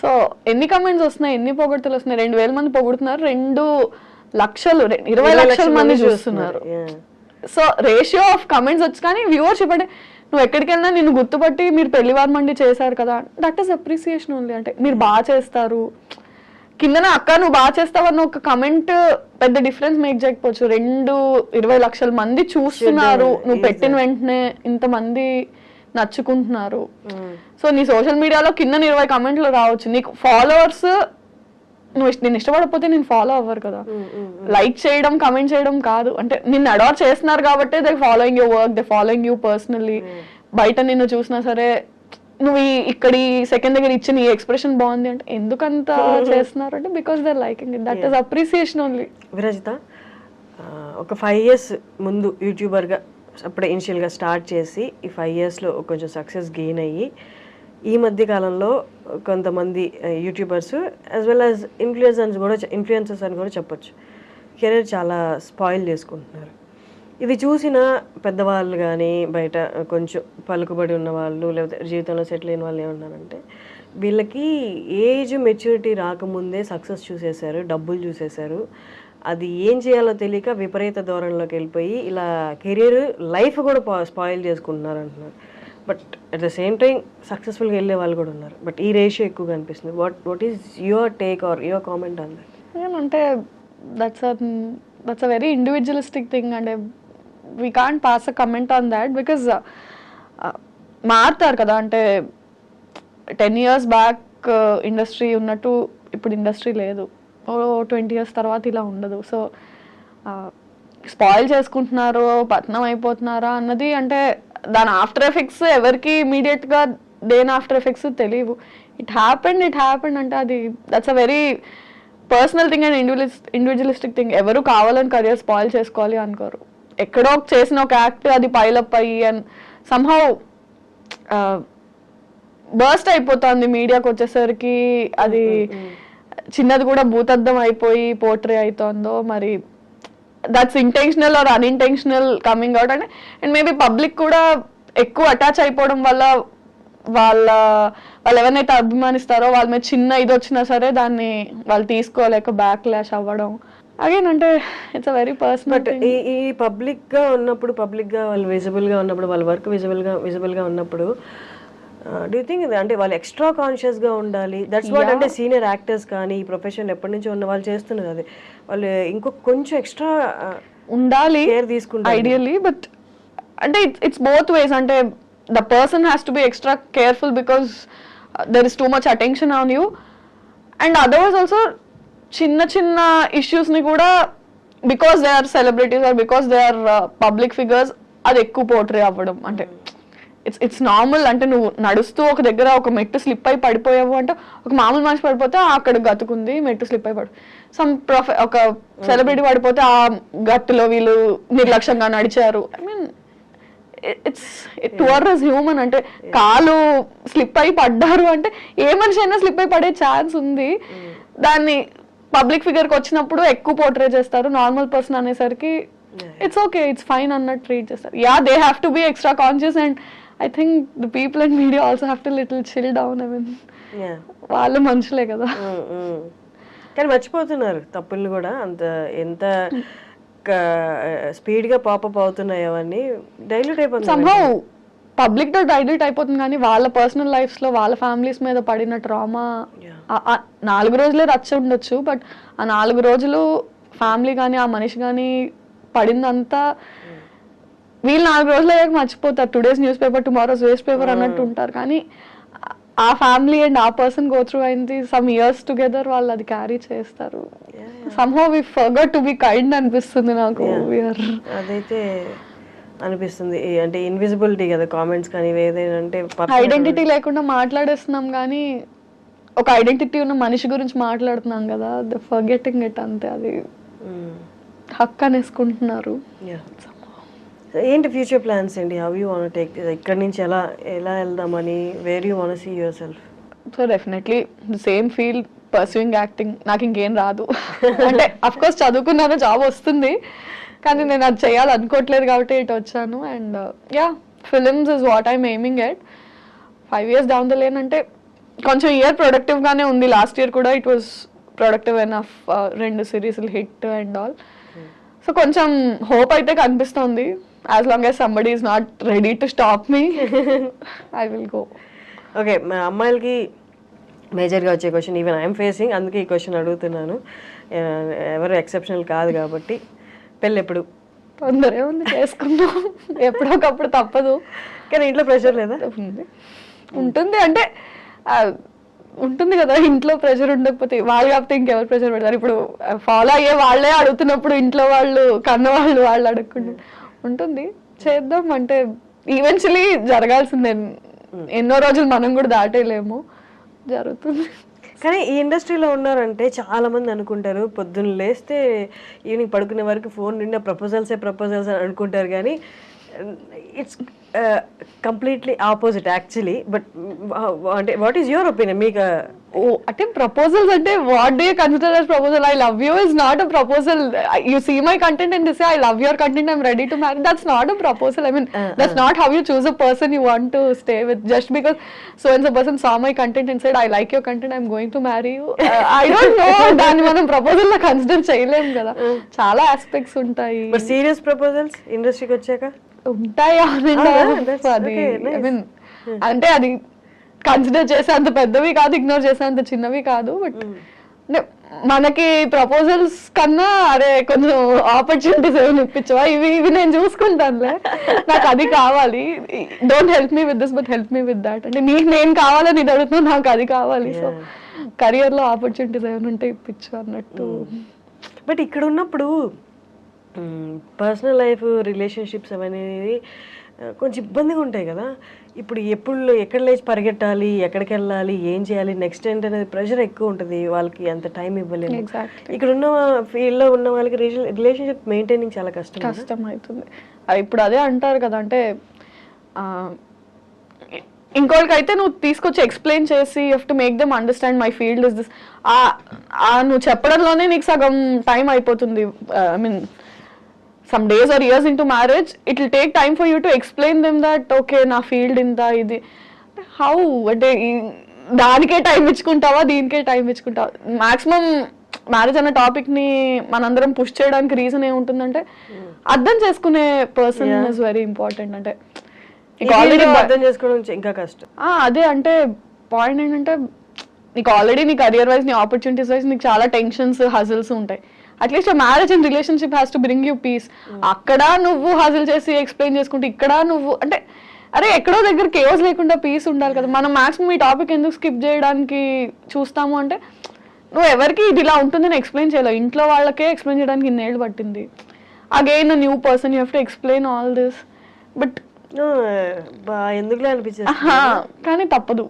So ఎన్ని comments వస్తున్నాయి, ఎన్ని పొగడ్తలు వస్తున్నాయి, 2000 మంది పొగుడుతున్నారు, 2 లక్షలు 20 లక్షల మంది చూస్తున్నారు. సో రేషియో ఆఫ్ కమెంట్స్ వచ్చి కానీ వ్యూవర్షిప్ అంటే నువ్వు ఎక్కడికి వెళ్ళినా నిన్ను గుర్తుపట్టి మీరు పెళ్లివారు మండి చేశారు కదా, దట్ ఈస్ అప్రిసియేషన్ ఓన్లీ. అంటే మీరు బాగా చేస్తారు, కిందన అక్క నువ్వు బాగా చేస్తావన్న ఒక కమెంట్ పెద్ద డిఫరెన్స్ మేక్ చేయకపోవచ్చు. 20 లక్షల మంది చూస్తున్నారు, నువ్వు పెట్టిన వెంటనే ఇంతమంది నచ్చుకుంటున్నారు. సో నీ సోషల్ మీడియాలో కింద 20 కమెంట్లు రావచ్చు, నీకు ఫాలోవర్స్ నేను ఇష్టపడకపోతే నేను ఫాలో అవ్వరు కదా. లైక్ చేయడం, కమెంట్ చేయడం కాదు, అంటే నిన్ను అడార్ చేస్తున్నారు కాబట్టి they following your work, they following you personally. బయట నిన్ను చూసినా సరే నువ్వు ఇక్కడ సెకండ్ దగ్గర ఇచ్చిన ఈ ఎక్స్ప్రెషన్ బాగుంది అంటే ఎందుకంత చేస్తున్నారు అంటే because they liking it, that is appreciation only. Virajita, ఒక 5 years ముందు యూట్యూబర్గా అప్పుడే ఇనిషియల్గా స్టార్ట్ చేసి ఈ 5 yearsలో కొంచెం సక్సెస్ గెయిన్ అయ్యి ఈ మధ్య కాలంలో కొంతమంది YouTubers as well as influencers అని కూడా చెప్పొచ్చు, కెరీర్ చాలా స్పాయిల్ చేసుకుంటున్నారు. ఇది చూసిన పెద్దవాళ్ళు కానీ బయట కొంచెం పలుకుబడి ఉన్న వాళ్ళు లేకపోతే జీవితంలో సెటిల్ అయిన వాళ్ళు ఏమన్నారంటే వీళ్ళకి ఏజ్ మెచ్యూరిటీ రాకముందే సక్సెస్ చూసేశారు, డబ్బులు చూసేశారు, అది ఏం చేయాలో తెలియక విపరీత ధోరణిలోకి వెళ్ళిపోయి ఇలా కెరీర్ లైఫ్ కూడా స్పాయిల్ చేసుకుంటున్నారు అంటున్నారు. But at the same time సక్సెస్ఫుల్గా వెళ్ళే వాళ్ళు కూడా ఉన్నారు. బట్ ఈ రేషియో ఎక్కువగా అనిపిస్తుంది. What is your take or your comment on that? ఏమంటే that's a very individualistic thing. అంటే we can't pass a comment on that because మారుతారు కదా. అంటే 10 years బ్యాక్ ఇండస్ట్రీ ఉన్నట్టు ఇప్పుడు ఇండస్ట్రీ లేదు, 20 years తర్వాత ఇలా ఉండదు. సో స్పాయిల్ చేసుకుంటున్నారు, పతనం అయిపోతున్నారా అన్నది అంటే దాని ఆఫ్టర్ ఎఫెక్ట్స్ ఎవరికి ఇమీడియట్గా దేని ఆఫ్టర్ ఎఫెక్ట్స్ తెలియవు. ఇట్ హ్యాపెండ్ అంటే అది that's a very personal thing and individualistic thing. ఎవరు కావాలని కెరియర్ స్పాయిల్ చేసుకోవాలి అనుకోరు. ఎక్కడో చేసిన ఒక యాక్ట్ అది పైలప్ అయ్యి అండ్ సమ్హౌ బర్స్ట్ అయిపోతుంది మీడియాకి వచ్చేసరికి. అది చిన్నది కూడా భూతద్దం అయిపోయి పోర్ట్రే అవుతుందో మరి that's intentional or unintentional coming out. And maybe public కూడా ఎక్కువ అటాచ్ అయిపోవడం వల్ల వాళ్ళు ఎవరినైతే అభిమానిస్తారో వాళ్ళ మీద చిన్న ఇది వచ్చినా సరే దాన్ని వాళ్ళు తీసుకోలేక బ్యాక్ లాష్ అవ్వడం. అగైన్ అంటే it's a very personal. But ఈ పబ్లిక్గా ఉన్నప్పుడు, పబ్లిక్గా వాళ్ళు విజిబుల్గా ఉన్నప్పుడు, వాళ్ళ వర్క్ విజిబుల్గా ఉన్నప్పుడు డూ యూ థింక్ అంటే వాళ్ళు ఎక్స్ట్రా కాన్షియస్గా ఉండాలి? దట్స్ వాట్ అంటే సీనియర్ యాక్టర్స్ కానీ ఈ ప్రొఫెషన్ ఎప్పటి నుంచో ఉన్న వాళ్ళు చేస్తున్నారు. అది వాళ్ళు ఇంకొక కొంచెం ఎక్స్ట్రా ఉండాలి కేర్ తీసుకుంటారు ఐడియల్లీ. బట్ అంటే ఇట్స్ బోత్ వేస్. అంటే the person has to be extra careful because there is too much attention on you. And otherwise also చిన్న ఇష్యూస్ని కూడా because they are celebrities or because they are public figures అది ఎక్కువ portray అవ్వడం. అంటే it's normal. అంటే నువ్వు నడుస్తూ ఒక దగ్గర ఒక మెట్టు స్లిప్ అయి పడిపోయావు అంటే ఒక మామూలు మనిషి పడిపోతే అక్కడ గతుకుంది, మెట్టు స్లిప్ అయి ఒక సెలబ్రిటీ పడిపోతే ఆ గట్టులో వీళ్ళు నిర్లక్ష్యంగా నడిచారు. I mean it's towards human. అంటే కాలు స్లిప్ అయి పడ్డారు అంటే ఏ మనిషి అయినా స్లిప్ అయి పడే ఛాన్స్ ఉంది. దాన్ని పబ్లిక్ ఫిగర్కి వచ్చినప్పుడు ఎక్కువ పోర్ట్రే చేస్తారు. నార్మల్ పర్సన్ అనేసరికి ఇట్స్ ఓకే, ఇట్స్ ఫైన్ అన్నట్టు ట్రీట్ చేస్తారు. Yeah, they have to be extra conscious and I think the people in media also have to little chill down. I mean, వాళ్ళు మనుషులే కదా. కానీ మర్చిపోతున్నారు తప్పులు కూడా. ఎంత స్పీడ్గా పాపప్ అవుతున్నాయి అవన్నీ డైల్యూట్ అయిపోతుంది. somehow పబ్లిక్ తో డైల్యూట్ అయిపోతుంది. కానీ వాళ్ళ పర్సనల్ లైఫ్స్ లో వాళ్ళ ఫ్యామిలీస్ మీద పడిన ట్రామా 4 రోజులే రచ్చ ఉండొచ్చు. బట్ ఆ 4 రోజులు ఫ్యామిలీ కానీ ఆ మనిషి కానీ పడిందంతా వీళ్ళు 4 రోజులు అయ్యాక మర్చిపోతారు. Today's news paper tomorrow's waste paper అన్నట్టు ఉంటారు. కానీ ఆ ఫ్యామిలీ అండ్ ఆ పర్సన్ గో త్రూ అయింది సమ్ ఇయర్స్ టుగెదర్, వాళ్ళు అది క్యారీ చేస్తారు. Somehow we forgot to be kind అనిపిస్తుంది నాకు. అదైతే అనిపిస్తుంది. అంటే ఇన్విజిబిలిటీ కదా కామెంట్స్ కానీ ఏదైనా అంటే ఐడెంటిటీ లేకుండా మాట్లాడేస్తున్నాం కానీ ఒక ఐడెంటిటీ ఉన్న మనిషి గురించి మాట్లాడుతున్నాం కదా, ద ఫర్గెటింగ్ ఇట్ అంతే. అది హక్ అనేసుకుంటున్నారు. ఏంటి ఫ్యూచర్ ప్లాన్స్ అండి? హౌ యూ వాంట్ టేక్ ఇక్కడ నుంచి ఎలా వెళ్దామని, where you want see yourself? So definitely the same field, pursuing acting. నాకు ఇంకేం రాదు. అంటే అఫ్ కోర్స్ చదువుకున్నాను, జాబ్ వస్తుంది, కానీ నేను అది చేయాలనుకోవట్లేదు కాబట్టి ఇటు వచ్చాను. And yeah, films is what I'm aiming at. 5 years down the lane అంటే కొంచెం ఇయర్ ప్రొడక్టివ్ గానే ఉంది. లాస్ట్ ఇయర్ కూడా ఇట్ వాస్ ప్రొడక్టివ్ ఎనఫ్, 2 సిరీస్లు హిట్ అండ్ ఆల్. సో కొంచెం హోప్ అయితే కనిపిస్తుంది. As long as somebody is not ready to stop me, I will go. Okay, మా అమ్మాయిలకి మేజర్గా వచ్చే క్వశ్చన్, ఈవెన్ ఐఎమ్ ఫేసింగ్, అందుకే ఈ క్వశ్చన్ అడుగుతున్నాను. ఎవరు ఎక్సెప్షనల్ కాదు కాబట్టి, పెళ్ళి ఎప్పుడు? తొందరే ఉంది, చేసుకుందాం ఎప్పుడొకప్పుడు, తప్పదు. కానీ ఇంట్లో ప్రెషర్ లేదా? ఉంటుంది అంటే ఉంటుంది కదా, ఇంట్లో ప్రెషర్ ఉండకపోతే వాళ్ళు కాకపోతే ఇంకెవరు ప్రెషర్ పెడతారు. ఇప్పుడు ఫాలో అయ్యే వాళ్ళే అడుగుతున్నప్పుడు ఇంట్లో వాళ్ళు కన్నవాళ్ళు అడగకుండా ఉంటుంది. చేద్దాం అంటే ఈవెన్చువలీ జరగాల్సిందే. ఎన్నో రోజులు మనం కూడా దాటేయలేము, జరుగుతుంది. కానీ ఈ ఇండస్ట్రీలో ఉన్నారంటే చాలా మంది అనుకుంటారు, పొద్దున్న లేస్తే ఈవినింగ్ పడుకునే వరకు ఫోన్ నిండా ప్రపోజల్స్ అని అనుకుంటారు. కానీ it's completely opposite actually. But అంటే వాట్ ఈస్ యువర్ ఒపీనియన్? మీకు అంటే ప్రపోజల్స్ అంటే what do you consider as proposal? I love you is not a proposal. You see my content and say I love your content, I'm ready to marry. That's not a proposal. I mean that's not how you choose a person you want to stay with. Just because so and so person saw my content and said I like your content, I'm going to marry you. I don't know, దాన్ని మనం proposal లో consider చేయలేము కదా, చాలా aspects ఉంటాయి. But serious proposals ఇండస్ట్రీకి వచ్చాక ఉంటాయి. అది ఐ మీన్ అంటే అది కన్సిడర్ చేసే అంత పెద్దవి కాదు, ఇగ్నోర్ చేసే అంత చిన్నవి కాదు. బట్ అంటే మనకి ప్రపోజల్స్ కన్నా అరే కొంచెం ఆపర్చునిటీస్ ఏమైనా ఇప్పించవా, ఇవి నేను చూసుకుంటానులే, నాకు అది కావాలి, don't help me with this but help me with that. అంటే నీకు నేను కావాలని ఇది అడుగుతున్నా, నాకు అది కావాలి. సో కెరియర్ లో ఆపర్చునిటీస్ ఏమైనా ఉంటే ఇప్పించు అన్నట్టు. బట్ ఇక్కడ ఉన్నప్పుడు పర్సనల్ లైఫ్, రిలేషన్షిప్స్ అనేది కొంచెం ఇబ్బందిగా ఉంటాయి కదా. ఇప్పుడు ఎక్కడ లేచి పరిగెట్టాలి, ఎక్కడికి వెళ్ళాలి, ఏం చేయాలి, నెక్స్ట్ ఏంటనేది ప్రెషర్ ఎక్కువ ఉంటుంది. వాళ్ళకి అంత టైం ఇవ్వలేదు. ఇక్కడ ఉన్న ఫీల్డ్లో ఉన్న వాళ్ళకి రిలేషన్షిప్ మెయింటైనింగ్ చాలా కష్టం అవుతుంది. ఇప్పుడు అదే అంటారు కదా, అంటే ఇంకోటికైతే నువ్వు తీసుకొచ్చి ఎక్స్ప్లెయిన్ చేసి you have to make them understand my field is this. నువ్వు చెప్పడంలోనే నీకు సగం టైం అయిపోతుంది. I mean some days or years into marriage, it will take time for you to explain them that okay na field inta idi how ante దానికే time ఇచ్చుకుంటావా, దీనికే time ఇచ్చుకుంటావా. Maximum marriage అనే topic ని మనందరం push చేయడానికి reason ఏముంటుందంటే అర్థం చేసుకునే person is very important. అంటే ఆల్రెడీ అర్థం చేసుకోవడం ఇంకా కష్టం. అదే అంటే పాయింట్ ఏంటంటే నీకు ఆల్రెడీ నీ కెరియర్ వైజ్, నీ ఆపర్చునిటీస్ వైజ్ నీకు చాలా టెన్షన్స్, హజిల్స్ ఉంటాయి. At least marriage and relationship has to bring you peace. అక్కడ నువ్వు హాజిల్ చేసి ఎక్స్ప్లెయిన్ చేసుకుంటే, ఇక్కడ నువ్వు అంటే అరే ఎక్కడో దగ్గర కేవస్ లేకుండా పీస్ ఉండాలి కదా. మనం మాక్సిమం ఈ టాపిక్ ఎందుకు స్కిప్ చేయడానికి చూస్తాము అంటే, నువ్వు ఎవరికి ఇది ఇలా ఉంటుందని ఎక్స్ప్లెయిన్ చేయలేవు. ఇంట్లో వాళ్ళకే ఎక్స్ప్లెయిన్ చేయడానికి ఇన్నేళ్ళు పట్టింది. Again new person you have to explain all this. But ఎందుకులే అనిపించింది, కానీ తప్పదు.